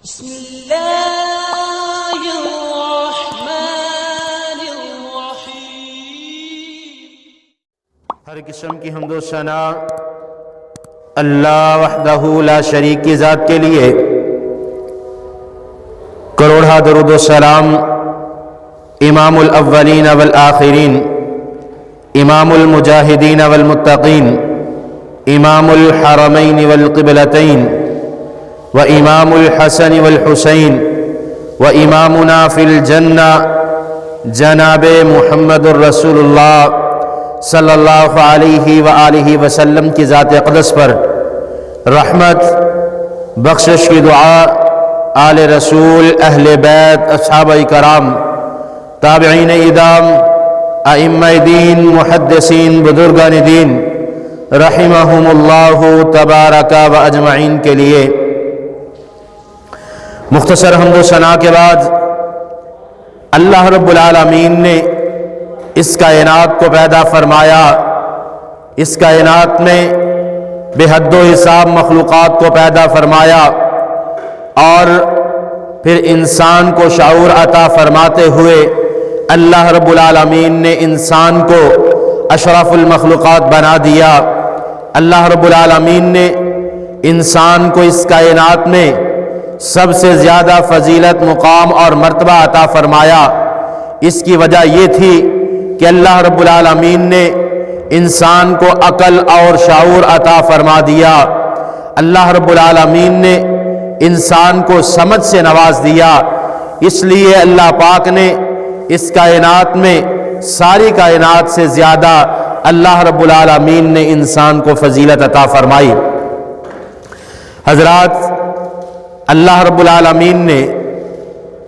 بسم اللہ الرحمن الرحیم۔ ہر قسم کی حمد و ثنا اللہ وحدہ لا شریک کی ذات کے لیے، کروڑہ درود و سلام امام الاولین والآخرین، امام المجاہدین والمتقین، امام الحرمین والقبلتین، وامام الحسن والحسین، وامامنا فی الجنہ جناب محمد الرسول اللہ صلی اللہ علیہ وآلہ وسلم کی ذات اقدس پر رحمت بخشش کی دعا، آل رسول، اہل بیت، اصحابہ کرام، تابعین ادام، ائمہ دین، محدثین، بزرگان دین رحمہم اللہ تبارک و اجمعین کے لیے مختصر حمد و ثنا کے بعد اللہ رب العالمین نے اس کائنات کو پیدا فرمایا، اس کائنات میں بے حد و حساب مخلوقات کو پیدا فرمایا، اور پھر انسان کو شعور عطا فرماتے ہوئے اللہ رب العالمین نے انسان کو اشرف المخلوقات بنا دیا۔ اللہ رب العالمین نے انسان کو اس کائنات میں سب سے زیادہ فضیلت، مقام اور مرتبہ عطا فرمایا۔ اس کی وجہ یہ تھی کہ اللہ رب العالمین نے انسان کو عقل اور شعور عطا فرما دیا۔ اللہ رب العالمین نے انسان کو سمجھ سے نواز دیا، اس لیے اللہ پاک نے اس کائنات میں ساری کائنات سے زیادہ اللہ رب العالمین نے انسان کو فضیلت عطا فرمائی۔ حضرات، اللہ رب العالمین نے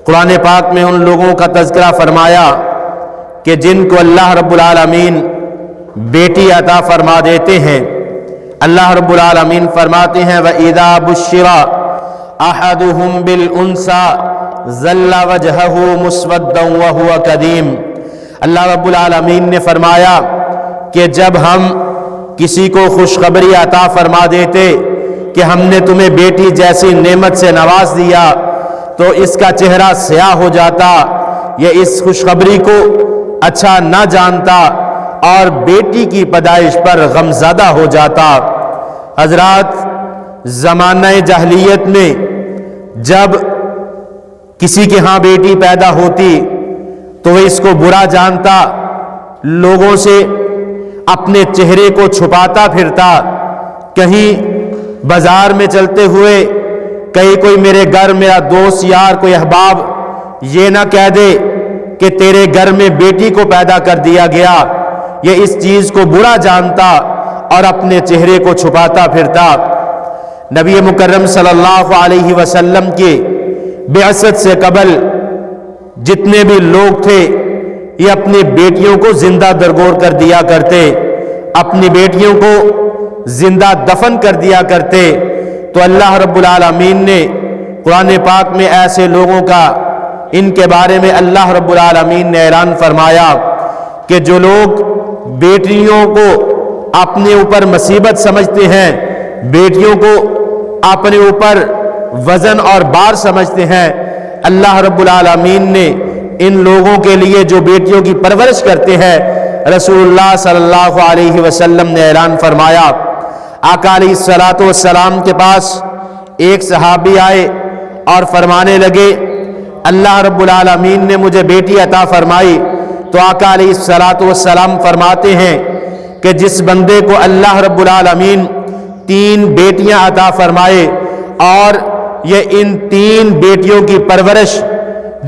قرآن پاک میں ان لوگوں کا تذکرہ فرمایا کہ جن کو اللہ رب العالمین بیٹی عطا فرما دیتے ہیں۔ اللہ رب العالمین فرماتے ہیں وَإِذَا بُشِّرَ أَحَدُهُمْ بِالْأُنْثَى ظَلَّ وَجْهَهُ مُسْوَدًّا وَهُوَ كَظِيمٌ۔ اللہ رب العالمین نے فرمایا کہ جب ہم کسی کو خوشخبری عطا فرما دیتے کہ ہم نے تمہیں بیٹی جیسی نعمت سے نواز دیا تو اس کا چہرہ سیاہ ہو جاتا، یہ اس خوشخبری کو اچھا نہ جانتا اور بیٹی کی پیدائش پر غمزدہ ہو جاتا۔ حضرات، زمانہ جاہلیت میں جب کسی کے ہاں بیٹی پیدا ہوتی تو وہ اس کو برا جانتا، لوگوں سے اپنے چہرے کو چھپاتا پھرتا، کہیں بازار میں چلتے ہوئے کہیں کوئی میرے گھر میرا دوست یار کوئی احباب یہ نہ کہہ دے کہ تیرے گھر میں بیٹی کو پیدا کر دیا گیا، یہ اس چیز کو برا جانتا اور اپنے چہرے کو چھپاتا پھرتا۔ نبی مکرم صلی اللہ علیہ وسلم کی بعثت سے قبل جتنے بھی لوگ تھے یہ اپنی بیٹیوں کو زندہ درگور کر دیا کرتے، اپنی بیٹیوں کو زندہ دفن کر دیا کرتے۔ تو اللہ رب العالمین نے قرآن پاک میں ایسے لوگوں کا ان کے بارے میں اللہ رب العالمین نے اعلان فرمایا کہ جو لوگ بیٹیوں کو اپنے اوپر مصیبت سمجھتے ہیں، بیٹیوں کو اپنے اوپر وزن اور بار سمجھتے ہیں، اللہ رب العالمین نے ان لوگوں کے لیے جو بیٹیوں کی پرورش کرتے ہیں، رسول اللہ صلی اللہ علیہ وسلم نے اعلان فرمایا۔ آقا علیہ الصلوۃ والسلام کے پاس ایک صحابی آئے اور فرمانے لگے اللہ رب العالمین نے مجھے بیٹی عطا فرمائی۔ تو آقا علیہ الصلوۃ والسلام فرماتے ہیں کہ جس بندے کو اللہ رب العالمین 3 بیٹیاں عطا فرمائے اور یہ ان 3 بیٹیوں کی پرورش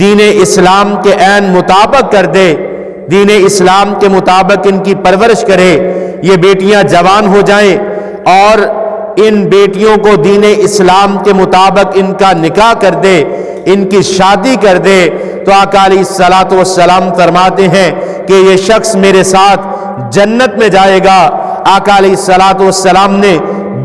دین اسلام کے عین مطابق کر دے، دین اسلام کے مطابق ان کی پرورش کرے، یہ بیٹیاں جوان ہو جائیں اور ان بیٹیوں کو دین اسلام کے مطابق ان کا نکاح کر دے، ان کی شادی کر دے، تو آقا علیہ الصلوۃ والسلام فرماتے ہیں کہ یہ شخص میرے ساتھ جنت میں جائے گا۔ آقا علیہ الصلوۃ والسلام نے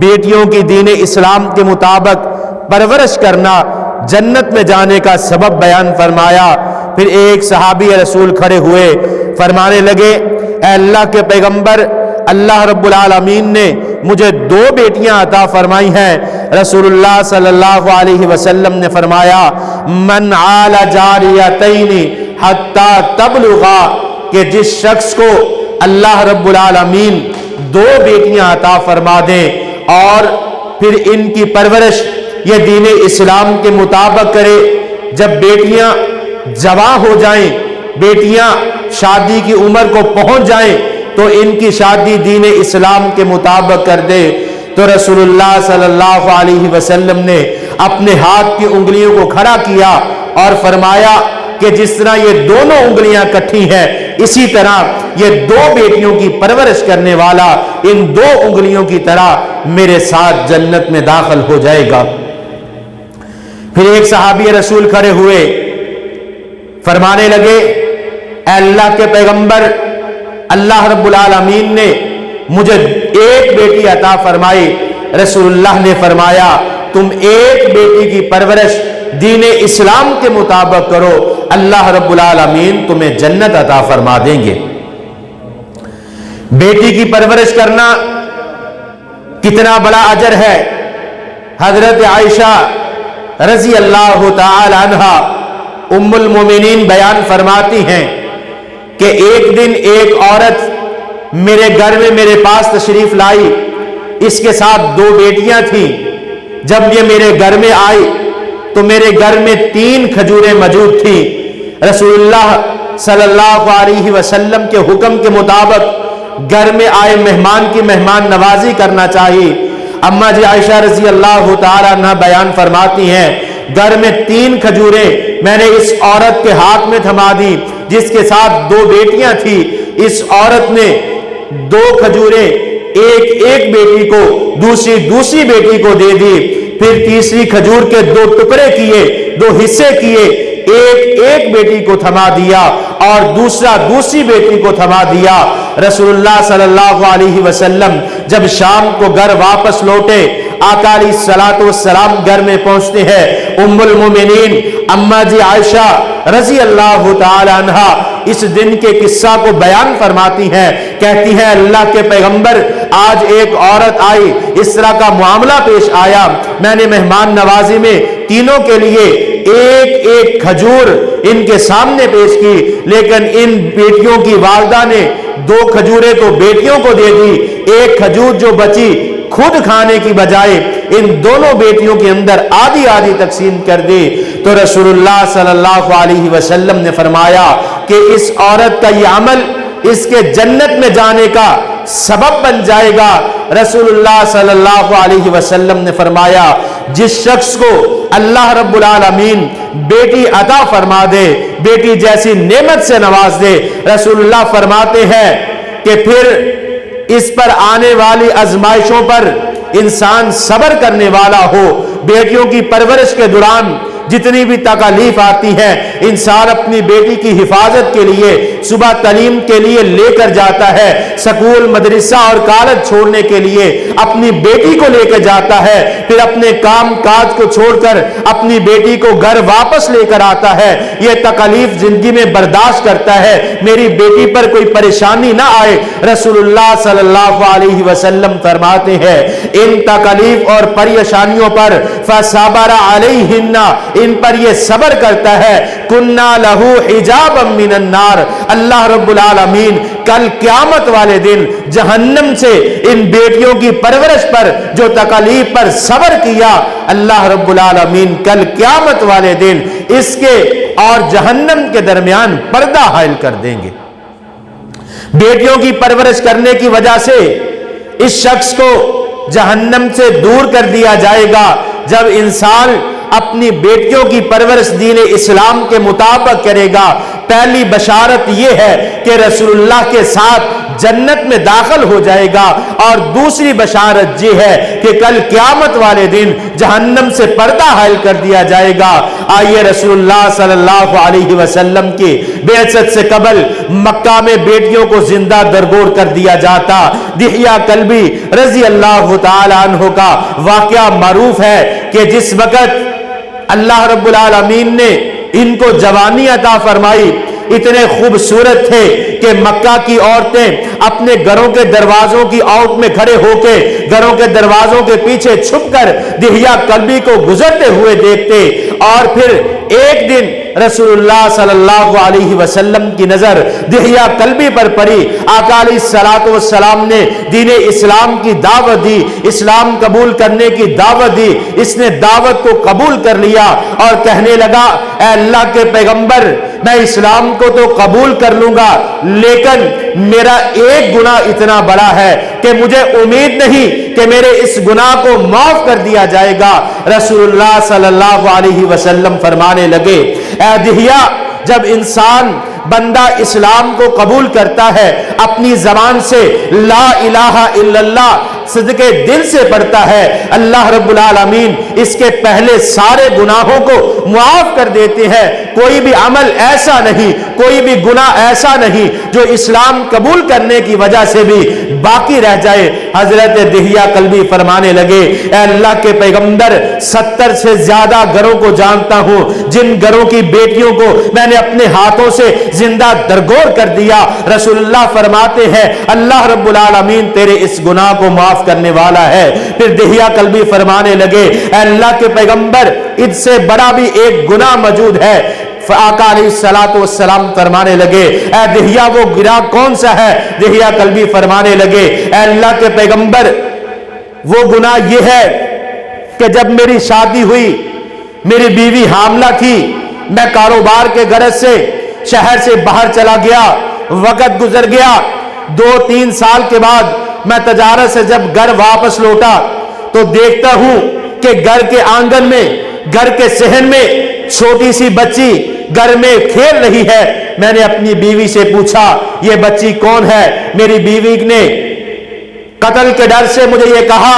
بیٹیوں کی دین اسلام کے مطابق پرورش کرنا جنت میں جانے کا سبب بیان فرمایا۔ پھر ایک صحابی رسول کھڑے ہوئے، فرمانے لگے اے اللہ کے پیغمبر، اللہ رب العالمین نے مجھے 2 بیٹیاں عطا فرمائی ہیں۔ رسول اللہ صلی اللہ علیہ وسلم نے فرمایا من عال جاریتین حتی تبلغا، کہ جس شخص کو اللہ رب العالمین 2 بیٹیاں عطا فرما دیں اور پھر ان کی پرورش یہ دین اسلام کے مطابق کرے، جب بیٹیاں جوان ہو جائیں، بیٹیاں شادی کی عمر کو پہنچ جائیں تو ان کی شادی دین اسلام کے مطابق کر دے۔ تو رسول اللہ صلی اللہ علیہ وسلم نے اپنے ہاتھ کی انگلیوں کو کھڑا کیا اور فرمایا کہ جس طرح یہ دونوں انگلیاں کٹھی ہیں، اسی طرح یہ 2 بیٹیوں کی پرورش کرنے والا ان 2 انگلیوں کی طرح میرے ساتھ جنت میں داخل ہو جائے گا۔ پھر ایک صحابی رسول کھڑے ہوئے، فرمانے لگے اے اللہ کے پیغمبر، اللہ رب العالمین نے مجھے 1 بیٹی عطا فرمائی۔ رسول اللہ نے فرمایا تم 1 بیٹی کی پرورش دین اسلام کے مطابق کرو، اللہ رب العالمین تمہیں جنت عطا فرما دیں گے۔ بیٹی کی پرورش کرنا کتنا بڑا اجر ہے۔ حضرت عائشہ رضی اللہ تعالی عنہا ام المومنین بیان فرماتی ہیں کہ ایک دن ایک عورت میرے گھر میں میرے پاس تشریف لائی، اس کے ساتھ 2 بیٹیاں تھیں۔ جب یہ میرے گھر میں آئی تو میرے گھر میں 3 کھجوریں موجود تھیں۔ رسول اللہ صلی اللہ علیہ وسلم کے حکم کے مطابق گھر میں آئے مہمان کی مہمان نوازی کرنا چاہیے۔ اماں جی عائشہ رضی اللہ تعالی عنہ بیان فرماتی ہیں گھر میں 3 کھجوریں میں نے اس عورت کے ہاتھ میں تھما دی جس کے ساتھ 2 بیٹیاں تھیں۔ اس عورت نے 2 کھجوریں ایک بیٹی کو دوسری بیٹی کو دے دی، پھر تیسری کھجور کے 2 ٹکڑے کیے، 2 حصے کیے، ایک بیٹی کو تھما دیا اور دوسری بیٹی کو تھما دیا۔ رسول اللہ صلی اللہ علیہ وسلم جب شام کو گھر واپس لوٹے، آقا علیہ الصلوۃ والسلام گھر میں پہنچتے ہیں۔ ام المومنین اماں جی عائشہ رضی اللہ تعالی عنہا اس دن کے قصہ کو بیان فرماتی ہیں، کہتی ہیں اللہ کے پیغمبر آج ایک عورت آئی، اس طرح کا معاملہ پیش آیا، میں نے مہمان نوازی میں تینوں کے لیے ایک کھجور ان کے سامنے پیش کی، لیکن ان بیٹیوں کی والدہ نے 2 کھجوریں تو بیٹیوں کو دے دی، 1 کھجور جو بچی خود کھانے کی بجائے ان دونوں بیٹیوں کے اندر آدھی آدھی تقسیم کر دی۔ تو رسول اللہ صلی اللہ علیہ وسلم نے فرمایا کہ اس عورت کا یہ عمل اس کے جنت میں جانے کا سبب بن جائے گا۔ رسول اللہ صلی اللہ علیہ وسلم نے فرمایا جس شخص کو اللہ رب العالمین بیٹی عطا فرما دے، بیٹی جیسی نعمت سے نواز دے، رسول اللہ فرماتے ہیں کہ پھر اس پر آنے والی آزمائشوں پر انسان صبر کرنے والا ہو۔ بیٹیوں کی پرورش کے دوران جتنی بھی تکالیف آتی ہے، انسان اپنی بیٹی کی حفاظت کے لیے صبح تعلیم کے لیے لے کر جاتا ہے، سکول مدرسہ اور کالج چھوڑنے کے لیے اپنی بیٹی کو لے کے جاتا ہے، پھر اپنے کام کاج کو چھوڑ کر اپنی بیٹی کو گھر واپس لے کر آتا ہے، یہ تکالیف زندگی میں برداشت کرتا ہے، میری بیٹی پر کوئی پریشانی نہ آئے۔ رسول اللہ صلی اللہ علیہ وسلم فرماتے ہیں ان تکالیف اور پریشانیوں پر فصبر علیہن، ان پر یہ صبر کرتا ہے، کننا لہو حجابا من النار، اللہ رب العالمین کل قیامت والے دن جہنم سے ان بیٹیوں کی پرورش پر جو تکالیف پر صبر کیا، اللہ رب العالمین کل قیامت والے دن اس کے اور جہنم کے درمیان پردہ حائل کر دیں گے۔ بیٹیوں کی پرورش کرنے کی وجہ سے اس شخص کو جہنم سے دور کر دیا جائے گا۔ جب انسان اپنی بیٹیوں کی پرورش دین اسلام کے مطابق کرے گا، پہلی بشارت یہ ہے کہ رسول اللہ کے ساتھ جنت میں داخل ہو جائے گا، اور دوسری بشارت یہ ہے کہ کل قیامت والے دن جہنم سے پردہ حائل کر دیا جائے گا۔ آئیے رسول اللہ صلی اللہ علیہ وسلم کی بعثت سے قبل مکہ میں بیٹیوں کو زندہ درگور کر دیا جاتا۔ دحیہ کلبی رضی اللہ تعالی عنہ کا واقعہ معروف ہے کہ جس وقت اللہ رب العالمین نے ان کو جوانی عطا فرمائی، اتنے خوبصورت تھے کہ مکہ کی عورتیں اپنے گھروں کے دروازوں کی آؤٹ میں کھڑے ہو کے گھروں کے دروازوں کے پیچھے چھپ کر دہیہ کلبی کو گزرتے ہوئے دیکھتے، اور پھر ایک دن رسول اللہ صلی اللہ علیہ وسلم کی نظر دہیہ کلبی پر پڑی۔ آقا علیہ الصلوۃ والسلام نے دین اسلام کی دعوت دی، اسلام قبول کرنے کی دعوت دی۔ اس نے دعوت کو قبول کر لیا اور کہنے لگا، اے اللہ کے پیغمبر، میں اسلام کو تو قبول کر لوں گا، لیکن میرا ایک گناہ اتنا بڑا ہے کہ مجھے امید نہیں کہ میرے اس گناہ کو معاف کر دیا جائے گا۔ رسول اللہ صلی اللہ علیہ وسلم فرمانے لگے، اے دہیہ، جب انسان بندہ اسلام کو قبول کرتا ہے، اپنی زبان سے لا الہ الا اللہ صدقے دل سے پڑھتا ہے، اللہ رب العالمین اس کے پہلے سارے گناہوں کو معاف کر دیتے ہیں۔ کوئی بھی عمل ایسا نہیں، کوئی بھی گناہ ایسا نہیں جو اسلام قبول کرنے کی وجہ سے بھی باقی رہ جائے۔ حضرت دہیہ کلبی فرمانے لگے، اے اللہ کے پیغمبر، 70 سے زیادہ گھروں کو جانتا ہوں جن گھروں کی بیٹیوں کو میں نے اپنے ہاتھوں سے زندہ درگور کر دیا۔ رسول اللہ فرماتے ہیں، اللہ رب العالمین تیرے اس گناہ کو معاف کرنے والا ہے۔ پھر دہیہ کلبی فرمانے لگے، اے اللہ کے پیغمبر، اس سے بڑا بھی ایک گناہ موجود ہے۔ آقا علیہ الصلوۃ والسلام فرمانے لگے، اے دہیہ، وہ گناہ کون سا ہے؟ دہیہ کلبی فرمانے لگے، اے اللہ کے پیغمبر، وہ گناہ یہ ہے کہ جب میری شادی ہوئی، میری بیوی حاملہ تھی، میں کاروبار کے غرض سے شہر سے باہر چلا گیا، وقت گزر گیا، 2-3 سال کے بعد میں تجارت سے جب گھر واپس لوٹا تو دیکھتا ہوں کہ گھر کے آنگن میں، گھر کے صحن میں چھوٹی سی بچی گھر میں کھیل رہی ہے۔ میں نے اپنی بیوی سے پوچھا، یہ بچی کون ہے؟ میری بیوی نے قتل کے ڈر سے مجھے یہ کہا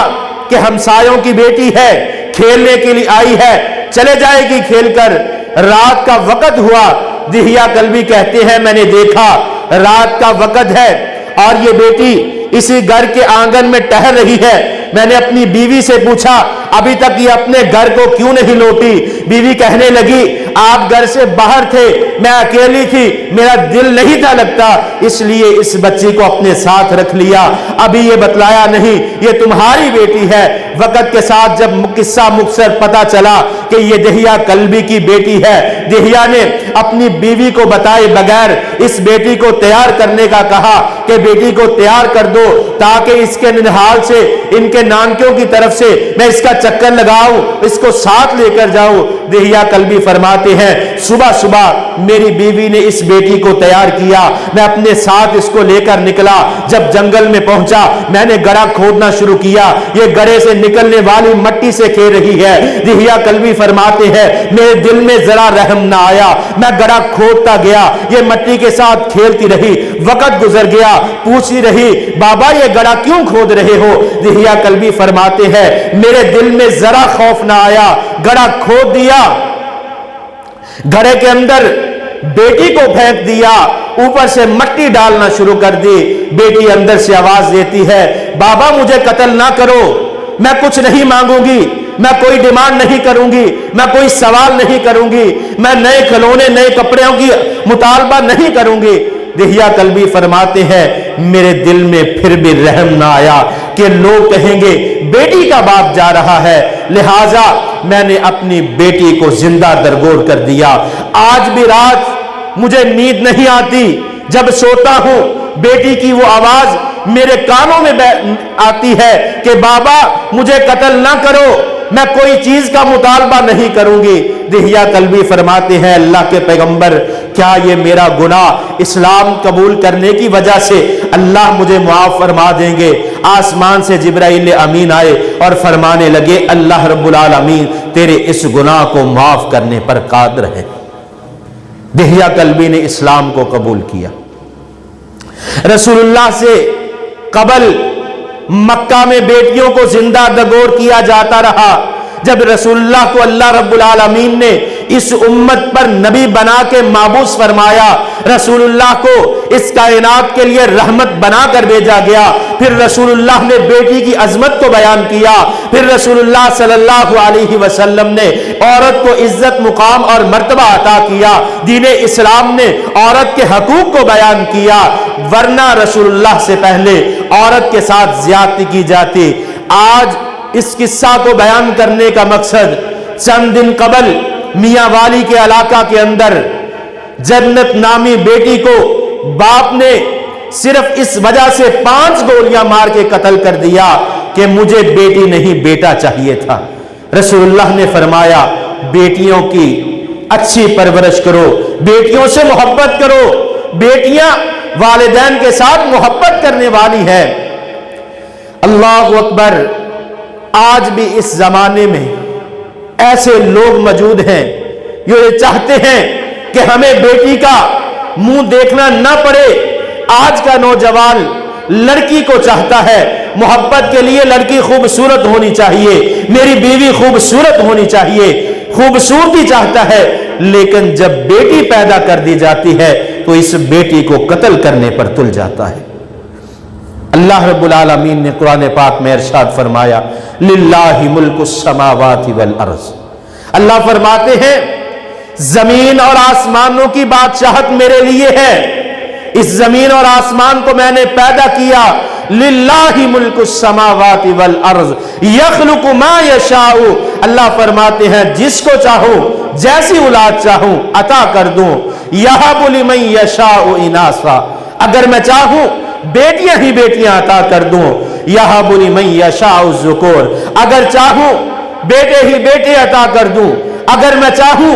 کہ ہمسایوں کی بیٹی ہے، کھیلنے کے لیے آئی ہے، چلے جائے گی کھیل کر۔ رات کا وقت ہوا، دہیہ کلبی کہتے ہیں، میں نے دیکھا رات کا وقت ہے اور یہ بیٹی اسی گھر کے آنگن میں ٹہل رہی ہے۔ میں نے اپنی بیوی سے پوچھا، ابھی تک یہ اپنے گھر کو کیوں نہیں لوٹی؟ بیوی کہنے لگی، آپ گھر سے باہر تھے، میں اکیلی تھی، میرا دل نہیں تھا لگتا، اس لیے اس بچی کو اپنے ساتھ رکھ لیا، ابھی یہ بتلایا نہیں یہ تمہاری بیٹی ہے۔ وقت کے ساتھ جب قصہ مختصر پتا چلا کہ یہ دہیہ کلبی کی بیٹی ہے، دہیہ نے اپنی بیوی کو بتائے بغیر اس بیٹی کو تیار کرنے کا کہا کہ بیٹی کو تیار کر دو تاکہ اس کے ننہال سے، ان کے نانکیوں کی طرف سے میں اس کا چکر لگاؤں، اس کو ساتھ لے کر جاؤں۔ دہیہ کلبی فرماتے ہیں، صبح صبح میری بیوی نے اس بیٹی کو تیار کیا، میں اپنے ساتھ اس کو لے کر نکلا۔ جب جنگل میں پہنچا، میں نے گڑھا کھودنا شروع کیا، یہ گڑھے سے نکلنے والی مٹی سے کھیل رہی ہے۔ دہیہ کلبی فرماتے ہیں، میرے دل میں ذرا رحم نہ آیا، میں گڑھا کھودتا گیا، یہ مٹی کے ساتھ کھیلتی رہی، وقت گزر گیا، پوچھتی رہی، بابا یہ گڑھا کیوں کھود رہے ہو؟ دہیہ کلبی فرماتے ہیں، میرے دل میں ذرا خوف نہ آیا، گڑھا کھود دیا، گھڑے کے اندر بیٹی کو پھینک دیا، اوپر سے مٹی ڈالنا شروع کر دی۔ بیٹی اندر سے آواز دیتی ہے، بابا مجھے قتل نہ کرو، میں کچھ نہیں مانگوں گی، میں کوئی ڈیمانڈ نہیں کروں گی، میں کوئی سوال نہیں کروں گی، میں نئے کھلونے نئے کپڑوں کی مطالبہ نہیں کروں گی۔ دہیہ کلبی فرماتے ہیں، میرے دل میں پھر بھی رحم نہ آیا کہ لوگ کہیں گے بیٹی کا باپ جا رہا ہے، لہٰذا میں نے اپنی بیٹی کو زندہ درگور کر دیا۔ آج بھی رات مجھے نیند نہیں آتی، جب سوتا ہوں بیٹی کی وہ آواز میرے کانوں میں آتی ہے کہ بابا مجھے قتل نہ کرو، میں کوئی چیز کا مطالبہ نہیں کروں گی۔ دہیہ کلبی فرماتے ہیں، اللہ کے پیغمبر، کیا یہ میرا گناہ اسلام قبول کرنے کی وجہ سے اللہ مجھے معاف فرما دیں گے؟ آسمان سے جبرائیل امین آئے اور فرمانے لگے، اللہ رب العالمین تیرے اس گناہ کو معاف کرنے پر قادر ہے۔ دہیہ کلبی نے اسلام کو قبول کیا۔ رسول اللہ سے قبل مکہ میں بیٹیوں کو زندہ درگور کیا جاتا رہا، جب رسول اللہ کو اللہ رب العالمین نے اس امت پر نبی بنا کے مابعوث فرمایا، رسول اللہ کو اس کائنات کے لیے رحمت بنا کر بھیجا گیا، پھر رسول اللہ نے بیٹی کی عظمت کو بیان کیا، پھر رسول اللہ صلی اللہ علیہ وسلم نے عورت کو عزت، مقام اور مرتبہ عطا کیا، دین اسلام نے عورت کے حقوق کو بیان کیا، ورنہ رسول اللہ سے پہلے عورت کے ساتھ زیادتی کی جاتی۔ آج اس قصہ کو بیان کرنے کا مقصد، چند دن قبل میاں والی کے علاقہ کے اندر جنت نامی بیٹی کو باپ نے صرف اس وجہ سے 5 گولیاں مار کے قتل کر دیا کہ مجھے بیٹی نہیں بیٹا چاہیے تھا۔ رسول اللہ نے فرمایا بیٹیوں کی اچھی پرورش کرو، بیٹیوں سے محبت کرو، بیٹیاں والدین کے ساتھ محبت کرنے والی ہے۔ اللہ اکبر۔ آج بھی اس زمانے میں ایسے لوگ موجود ہیں جو یہ چاہتے ہیں کہ ہمیں بیٹی کا منہ دیکھنا نہ پڑے۔ آج کا نوجوان لڑکی کو چاہتا ہے، محبت کے لیے لڑکی خوبصورت ہونی چاہیے، میری بیوی خوبصورت ہونی چاہیے، خوبصورتی چاہتا ہے، لیکن جب بیٹی پیدا کر دی جاتی ہے تو اس بیٹی کو قتل کرنے پر تل جاتا ہے۔ اللہ رب العالمین نے قرآن پاک میں ارشاد فرمایا للہ ملک السماوات والارض، اللہ فرماتے ہیں زمین اور آسمانوں کی بادشاہت میرے لیے ہے، اس زمین اور آسمان کو میں نے پیدا کیا۔ للہ ملک السماوات والارض یخلق ما یشاء، اللہ فرماتے ہیں جس کو چاہوں جیسی اولاد چاہوں عطا کر دوں۔ یہب لمن یشاء اناثا، اگر میں چاہوں بیٹیاں ہی بیٹیاں عطا کر دوں۔ یہب لمن یشاء الذکور، اگر چاہوں بیٹے ہی بیٹے عطا کر دوں، اگر میں چاہوں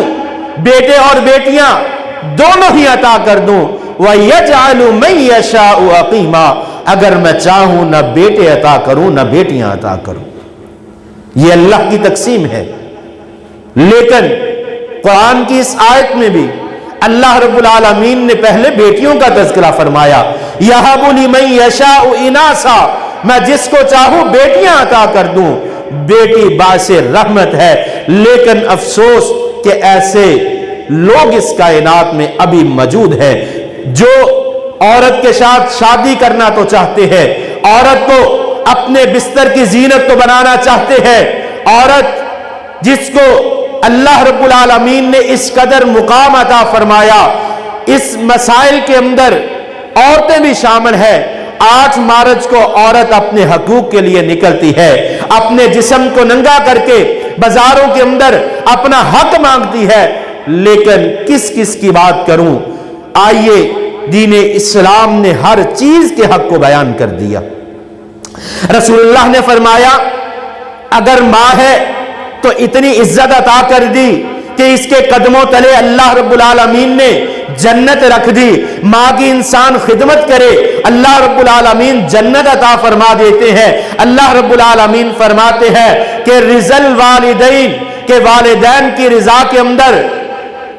بیٹے اور بیٹیاں دونوں ہی عطا کر دوں۔ وَيَجْعَلُ مَن يَشَاءُ عَقِيمًا، اگر میں چاہوں نہ بیٹے عطا کروں نہ بیٹیاں عطا کروں۔ یہ اللہ کی تقسیم ہے، لیکن قرآن کی اس آیت میں بھی اللہ رب العالمین نے پہلے بیٹیوں کا تذکرہ فرمایا۔ یَهَبُ لِمَن يَشَاءُ إِنَاثًا، میں جس کو چاہوں بیٹیاں عطا کر دوں۔ بیٹی باعث رحمت ہے، لیکن افسوس کہ ایسے لوگ اس کائنات میں ابھی موجود ہیں جو عورت کے ساتھ شادی کرنا تو چاہتے ہیں، عورت کو اپنے بستر کی زینت تو بنانا چاہتے ہیں، عورت جس کو اللہ رب العالمین نے اس قدر مقام عطا فرمایا، اس مسائل کے اندر عورتیں بھی شامل ہیں۔ 8 مارچ کو عورت اپنے حقوق کے لیے نکلتی ہے، اپنے جسم کو ننگا کر کے بازاروں کے اندر اپنا حق مانگتی ہے، لیکن کس کس کی بات کروں؟ آئیے، دین اسلام نے ہر چیز کے حق کو بیان کر دیا۔ رسول اللہ نے فرمایا اگر ماں ہے تو اتنی عزت عطا کر دی کہ اس کے قدموں تلے اللہ رب العالمین نے جنت رکھ دی۔ ماں کی انسان خدمت کرے، اللہ رب العالمین جنت عطا فرما دیتے ہیں۔ اللہ رب العالمین فرماتے ہیں کہ رضل والدین، کہ والدین کی رضا کے اندر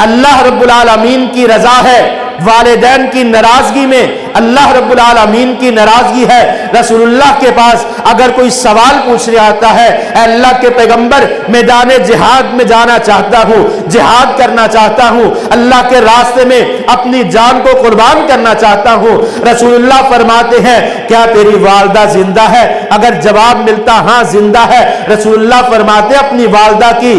اللہ رب العالمین کی رضا ہے، والدین کی ناراضگی میں اللہ رب العالمین کی ناراضگی ہے۔ رسول اللہ کے پاس اگر کوئی سوال پوچھنے آتا ہے، اے اللہ کے پیغمبر میدان جہاد میں جانا چاہتا ہوں، جہاد کرنا چاہتا ہوں، اللہ کے راستے میں اپنی جان کو قربان کرنا چاہتا ہوں، رسول اللہ فرماتے ہیں کیا تیری والدہ زندہ ہے؟ اگر جواب ملتا ہاں زندہ ہے، رسول اللہ فرماتے ہیں اپنی والدہ کی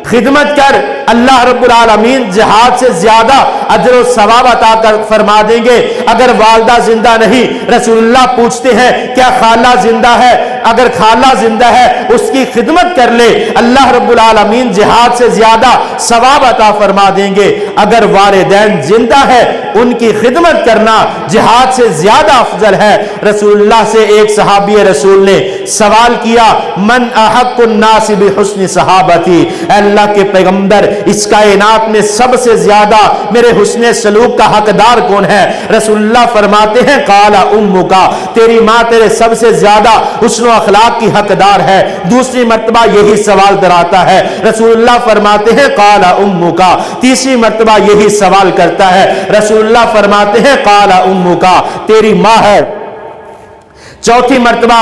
خدمت کر، اللہ رب العالمین جہاد سے زیادہ اجر و ثواب عطا کر فرما دیں گے۔ اگر والدہ زندہ نہیں، رسول اللہ پوچھتے ہیں کیا خالہ زندہ ہے؟ اگر خالہ زندہ ہے اس کی خدمت کر لے، اللہ رب العالمین جہاد سے زیادہ ثواب عطا فرما دیں گے۔ اگر والدین زندہ ہے ان کی خدمت کرنا جہاد سے زیادہ افضل ہے۔ رسول اللہ سے ایک صحابی رسول نے سوال کیا من احق الناس بحسن صحابتی، اللہ کے پیغمبر اس کائنات میں سب سے زیادہ میرے حسن سلوک کا حقدار کون ہے؟ رسول اللہ فرماتے ہیں قال امک، تیری ماں تیرے سب سے زیادہ حسن و اخلاق کی حقدار ہے۔ دوسری مرتبہ یہی سوال دراتا ہے، رسول اللہ فرماتے ہیں قال امک، تیسری مرتبہ یہی سوال کرتا ہے، رسول اللہ فرماتے ہیں قال امک، تیری ماں ہے۔ چوتھی مرتبہ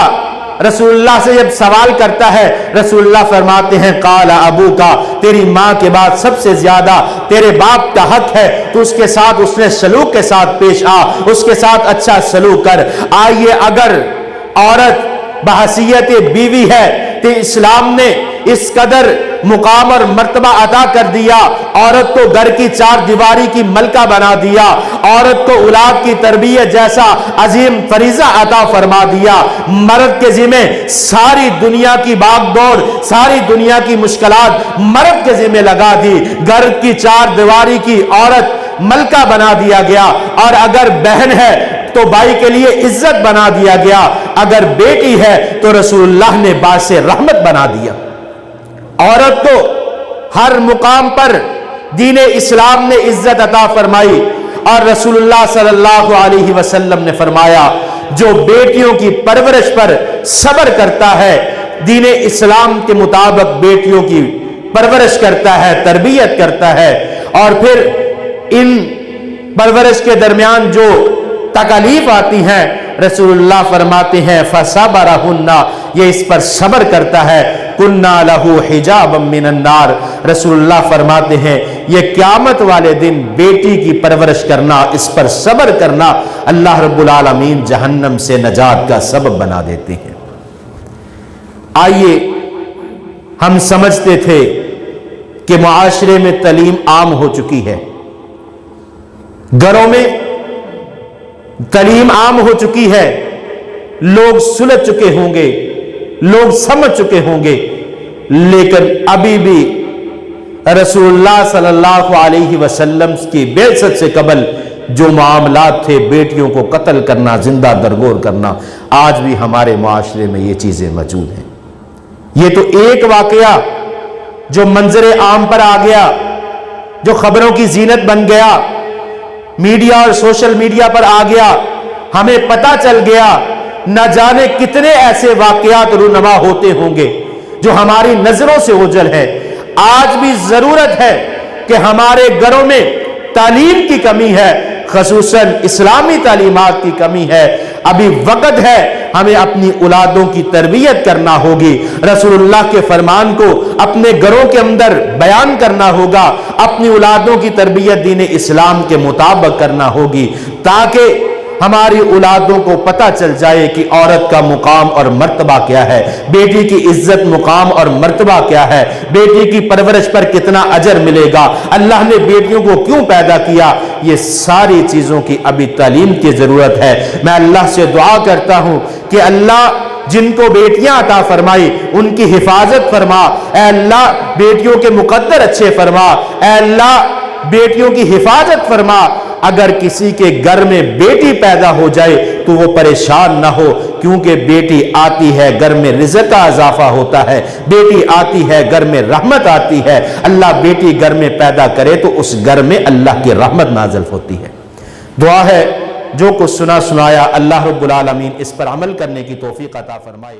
رسول اللہ سے جب سوال کرتا ہے، رسول اللہ فرماتے ہیں قال ابو کا، تیری ماں کے بعد سب سے زیادہ تیرے باپ کا حق ہے، تو اس کے ساتھ اس نے سلوک کے ساتھ پیش آ، اس کے ساتھ اچھا سلوک کر۔ آئیے، اگر عورت بحیثیت بیوی ہے تو اسلام نے اس قدر مقام اور مرتبہ عطا کر دیا، عورت کو گھر کی چار دیواری کی ملکہ بنا دیا، عورت کو اولاد کی تربیت جیسا عظیم فریضہ عطا فرما دیا، مرد کے ذمہ ساری دنیا کی باغ دوڑ، ساری دنیا کی مشکلات مرد کے ذمہ لگا دی، گھر کی چار دیواری کی عورت ملکہ بنا دیا گیا، اور اگر بہن ہے تو بھائی کے لیے عزت بنا دیا گیا، اگر بیٹی ہے تو رسول اللہ نے باعث رحمت بنا دیا۔ عورت کو ہر مقام پر دین اسلام نے عزت عطا فرمائی، اور رسول اللہ صلی اللہ علیہ وسلم نے فرمایا جو بیٹیوں کی پرورش پر صبر کرتا ہے، دین اسلام کے مطابق بیٹیوں کی پرورش کرتا ہے، تربیت کرتا ہے، اور پھر ان پرورش کے درمیان جو تکالیف آتی ہیں، رسول اللہ فرماتے ہیں فَصَبَرَهُنَّ، یہ اس پر صبر کرتا ہے، كُنَّا لَهُ حِجَابًا مِّنَ النَّارِ، رسول اللہ فرماتے ہیں یہ قیامت والے دن بیٹی کی پرورش کرنا، اس پر صبر کرنا، اللہ رب العالمین جہنم سے نجات کا سبب بنا دیتے ہیں۔ آئیے، ہم سمجھتے تھے کہ معاشرے میں تعلیم عام ہو چکی ہے، گھروں میں تعلیم عام ہو چکی ہے، لوگ سلجھ چکے ہوں گے، لوگ سمجھ چکے ہوں گے، لیکن ابھی بھی رسول اللہ صلی اللہ علیہ وسلم کی بعثت سے قبل جو معاملات تھے، بیٹیوں کو قتل کرنا، زندہ درگور کرنا، آج بھی ہمارے معاشرے میں یہ چیزیں موجود ہیں۔ یہ تو ایک واقعہ جو منظر عام پر آ گیا، جو خبروں کی زینت بن گیا، میڈیا اور سوشل میڈیا پر آ گیا، ہمیں پتہ چل گیا، نہ جانے کتنے ایسے واقعات رونما ہوتے ہوں گے جو ہماری نظروں سے اوجھل ہے۔ آج بھی ضرورت ہے کہ ہمارے گھروں میں تعلیم کی کمی ہے، خصوصاً اسلامی تعلیمات کی کمی ہے۔ ابھی وقت ہے ہمیں اپنی اولادوں کی تربیت کرنا ہوگی، رسول اللہ کے فرمان کو اپنے گھروں کے اندر بیان کرنا ہوگا، اپنی اولادوں کی تربیت دین اسلام کے مطابق کرنا ہوگی، تاکہ ہماری اولادوں کو پتہ چل جائے کہ عورت کا مقام اور مرتبہ کیا ہے، بیٹی کی عزت مقام اور مرتبہ کیا ہے، بیٹی کی پرورش پر کتنا اجر ملے گا، اللہ نے بیٹیوں کو کیوں پیدا کیا، یہ ساری چیزوں کی ابھی تعلیم کی ضرورت ہے۔ میں اللہ سے دعا کرتا ہوں کہ اللہ جن کو بیٹیاں عطا فرمائی ان کی حفاظت فرما، اے اللہ بیٹیوں کے مقدر اچھے فرما، اے اللہ بیٹیوں کی حفاظت فرما۔ اگر کسی کے گھر میں بیٹی پیدا ہو جائے تو وہ پریشان نہ ہو، کیونکہ بیٹی آتی ہے گھر میں رزق کا اضافہ ہوتا ہے، بیٹی آتی ہے گھر میں رحمت آتی ہے۔ اللہ بیٹی گھر میں پیدا کرے تو اس گھر میں اللہ کی رحمت نازل ہوتی ہے۔ دعا ہے جو کچھ سنا سنایا اللہ رب العالمین اس پر عمل کرنے کی توفیق عطا فرمائے۔